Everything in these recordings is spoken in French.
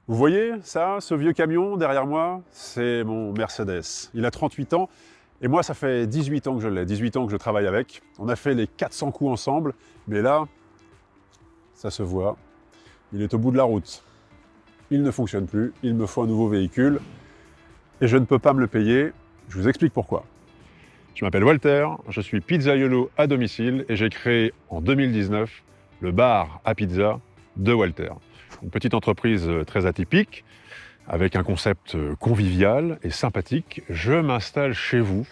Vous voyez ça, ce vieux camion derrière moi? C'est mon Mercedes. Il a 38 ans et moi ça fait 18 ans que je l'ai, 18 ans que je travaille avec. On a fait les 400 coups ensemble, mais là, ça se voit, il est au bout de la route. Il ne fonctionne plus, il me faut un nouveau véhicule et je ne peux pas me le payer. Je vous explique pourquoi. Je m'appelle Walter, je suis pizzaiolo à domicile et j'ai créé en 2019 le bar à pizza de Walter. Une petite entreprise très atypique, avec un concept convivial et sympathique. Je m'installe chez vous,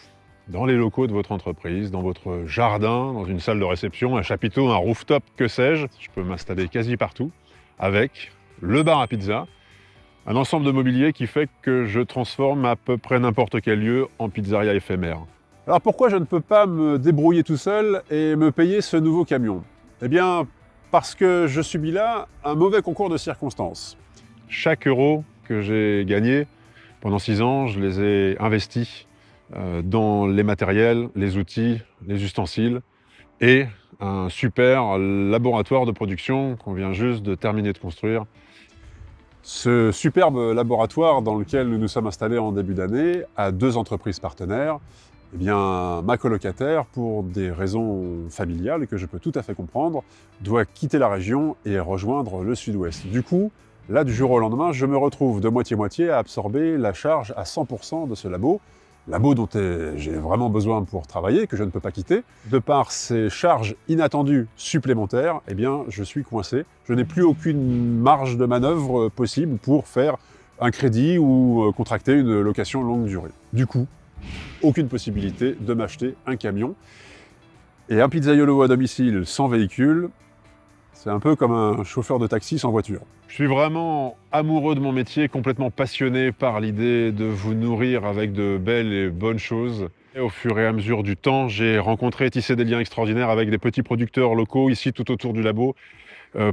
dans les locaux de votre entreprise, dans votre jardin, dans une salle de réception, un chapiteau, un rooftop, que sais-je. Je peux m'installer quasi partout, avec le bar à pizza, un ensemble de mobilier qui fait que je transforme à peu près n'importe quel lieu en pizzeria éphémère. Alors pourquoi je ne peux pas me débrouiller tout seul et me payer ce nouveau camion? Eh bien, parce que je subis là un mauvais concours de circonstances. Chaque euro que j'ai gagné pendant 6 ans, je les ai investis dans les matériels, les outils, les ustensiles et un super laboratoire de production qu'on vient juste de terminer de construire. Ce superbe laboratoire dans lequel nous nous sommes installés en début d'année a 2 entreprises partenaires. Eh bien, ma colocataire, pour des raisons familiales que je peux tout à fait comprendre, doit quitter la région et rejoindre le sud-ouest. Du coup, là, du jour au lendemain, je me retrouve de moitié-moitié à absorber la charge à 100% de ce labo dont j'ai vraiment besoin pour travailler, que je ne peux pas quitter. De par ces charges inattendues supplémentaires, eh bien, je suis coincé. Je n'ai plus aucune marge de manœuvre possible pour faire un crédit ou contracter une location longue durée. Du coup, aucune possibilité de m'acheter un camion. Et un pizzaiolo à domicile sans véhicule, c'est un peu comme un chauffeur de taxi sans voiture. Je suis vraiment amoureux de mon métier, complètement passionné par l'idée de vous nourrir avec de belles et bonnes choses. Et au fur et à mesure du temps, j'ai rencontré et tissé des liens extraordinaires avec des petits producteurs locaux ici tout autour du labo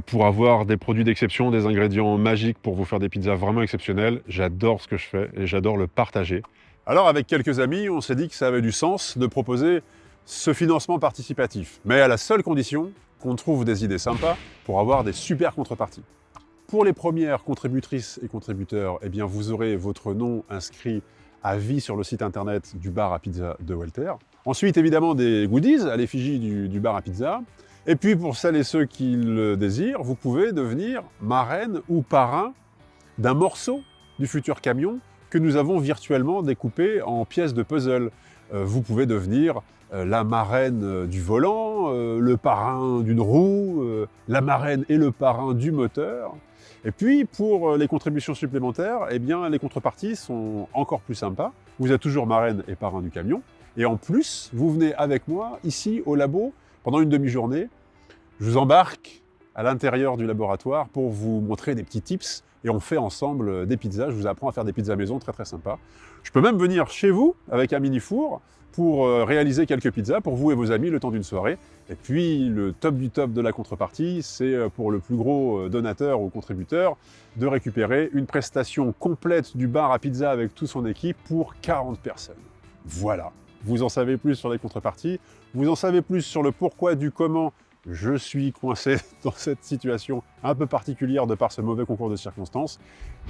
pour avoir des produits d'exception, des ingrédients magiques pour vous faire des pizzas vraiment exceptionnelles. J'adore ce que je fais et j'adore le partager. Alors avec quelques amis, on s'est dit que ça avait du sens de proposer ce financement participatif, mais à la seule condition qu'on trouve des idées sympas pour avoir des super contreparties. Pour les premières contributrices et contributeurs, eh bien vous aurez votre nom inscrit à vie sur le site internet du bar à pizza de Walter. Ensuite, évidemment, des goodies à l'effigie du bar à pizza. Et puis, pour celles et ceux qui le désirent, vous pouvez devenir marraine ou parrain d'un morceau du futur camion que nous avons virtuellement découpé en pièces de puzzle. Vous pouvez devenir la marraine du volant, le parrain d'une roue, la marraine et le parrain du moteur. Et puis, pour les contributions supplémentaires, eh bien, les contreparties sont encore plus sympas. Vous êtes toujours marraine et parrain du camion. Et en plus, vous venez avec moi, ici, au labo, pendant une demi-journée. Je vous embarque à l'intérieur du laboratoire pour vous montrer des petits tips et on fait ensemble des pizzas. Je vous apprends à faire des pizzas maison très très sympas. Je peux même venir chez vous avec un mini four pour réaliser quelques pizzas pour vous et vos amis le temps d'une soirée. Et puis le top du top de la contrepartie, c'est pour le plus gros donateur ou contributeur de récupérer une prestation complète du bar à pizza avec toute son équipe pour 40 personnes. Voilà, vous en savez plus sur les contreparties, vous en savez plus sur le pourquoi du comment je suis coincé dans cette situation un peu particulière de par ce mauvais concours de circonstances.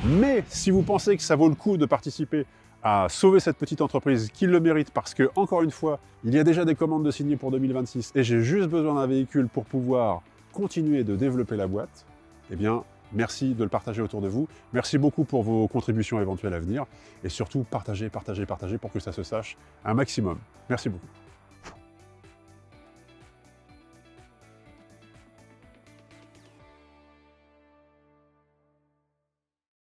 Mais si vous pensez que ça vaut le coup de participer à sauver cette petite entreprise qui le mérite parce que, encore une fois, il y a déjà des commandes de signer pour 2026 et j'ai juste besoin d'un véhicule pour pouvoir continuer de développer la boîte, eh bien, merci de le partager autour de vous. Merci beaucoup pour vos contributions éventuelles à venir. Et surtout, partagez, partagez, partagez pour que ça se sache un maximum. Merci beaucoup.